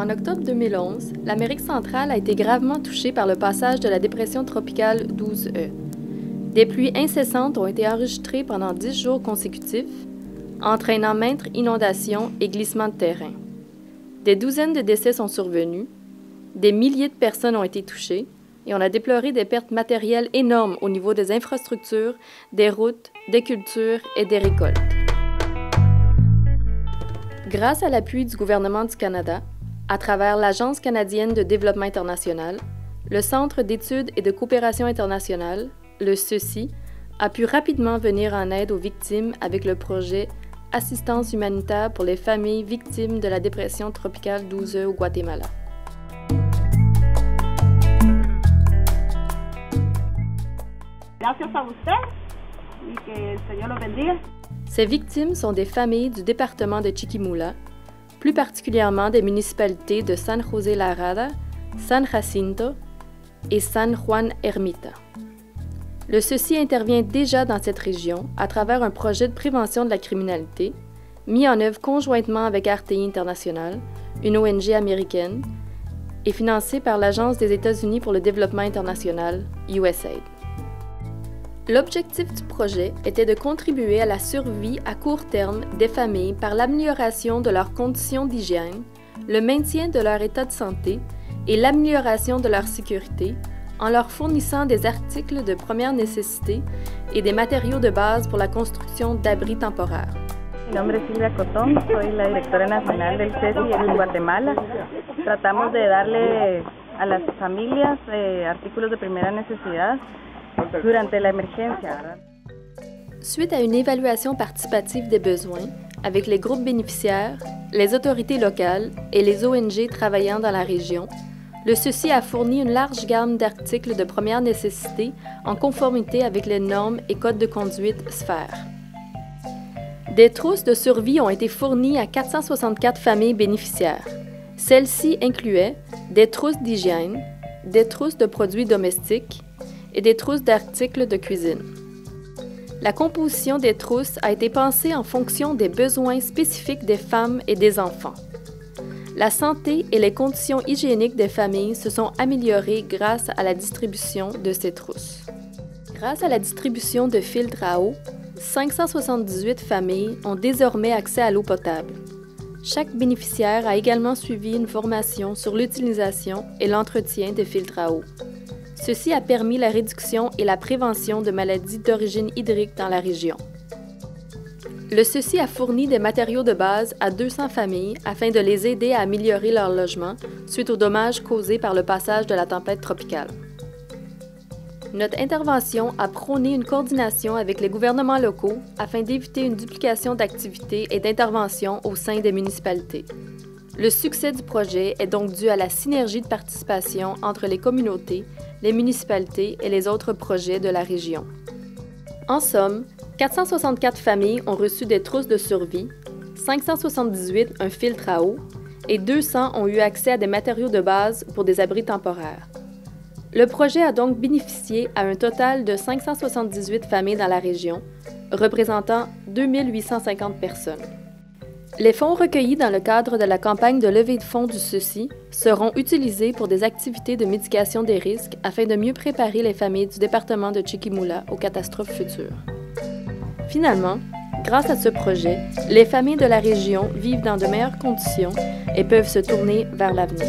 En octobre 2011, l'Amérique centrale a été gravement touchée par le passage de la dépression tropicale 12E. Des pluies incessantes ont été enregistrées pendant 10 jours consécutifs, entraînant maintes inondations et glissements de terrain. Des douzaines de décès sont survenus, des milliers de personnes ont été touchées et on a déploré des pertes matérielles énormes au niveau des infrastructures, des routes, des cultures et des récoltes. Grâce à l'appui du gouvernement du Canada, à travers l'Agence canadienne de développement international, le Centre d'études et de coopération internationale, le CECI, a pu rapidement venir en aide aux victimes avec le projet Assistance humanitaire pour les familles victimes de la dépression tropicale 12E au Guatemala. Gracias a usted y que el Señor los bendiga. Ces victimes sont des familles du département de Chiquimula, plus particulièrement des municipalités de San José La Rada, San Jacinto et San Juan Ermita. Le CECI intervient déjà dans cette région à travers un projet de prévention de la criminalité mis en œuvre conjointement avec RTI International, une ONG américaine, et financé par l'Agence des États-Unis pour le développement international, USAID. L'objectif du projet était de contribuer à la survie à court terme des familles par l'amélioration de leurs conditions d'hygiène, le maintien de leur état de santé et l'amélioration de leur sécurité en leur fournissant des articles de première nécessité et des matériaux de base pour la construction d'abris temporaires. Mi nombre es Silvia Cotón, soy la directora nacional del CECI en Guatemala. Tratamos de darle a las familias artículos de primera necesidad durante la emergencia. Suite à une évaluation participative des besoins, avec les groupes bénéficiaires, les autorités locales et les ONG travaillant dans la région, le CECI a fourni une large gamme d'articles de première nécessité en conformité avec les normes et codes de conduite SPHERE. Des trousses de survie ont été fournies à 464 familles bénéficiaires. Celles-ci incluaient des trousses d'hygiène, des trousses de produits domestiques et des trousses d'articles de cuisine. La composition des trousses a été pensée en fonction des besoins spécifiques des femmes et des enfants. La santé et les conditions hygiéniques des familles se sont améliorées grâce à la distribution de ces trousses. Grâce à la distribution de filtres à eau, 578 familles ont désormais accès à l'eau potable. Chaque bénéficiaire a également suivi une formation sur l'utilisation et l'entretien des filtres à eau. Ceci a permis la réduction et la prévention de maladies d'origine hydrique dans la région. Le CECI a fourni des matériaux de base à 200 familles afin de les aider à améliorer leur logement suite aux dommages causés par le passage de la tempête tropicale. Notre intervention a prôné une coordination avec les gouvernements locaux afin d'éviter une duplication d'activités et d'interventions au sein des municipalités. Le succès du projet est donc dû à la synergie de participation entre les communautés, les municipalités et les autres projets de la région. En somme, 464 familles ont reçu des trousses de survie, 578 un filtre à eau et 200 ont eu accès à des matériaux de base pour des abris temporaires. Le projet a donc bénéficié à un total de 578 familles dans la région, représentant 2850 personnes. Les fonds recueillis dans le cadre de la campagne de levée de fonds du CECI seront utilisés pour des activités de mitigation des risques afin de mieux préparer les familles du département de Chiquimula aux catastrophes futures. Finalement, grâce à ce projet, les familles de la région vivent dans de meilleures conditions et peuvent se tourner vers l'avenir.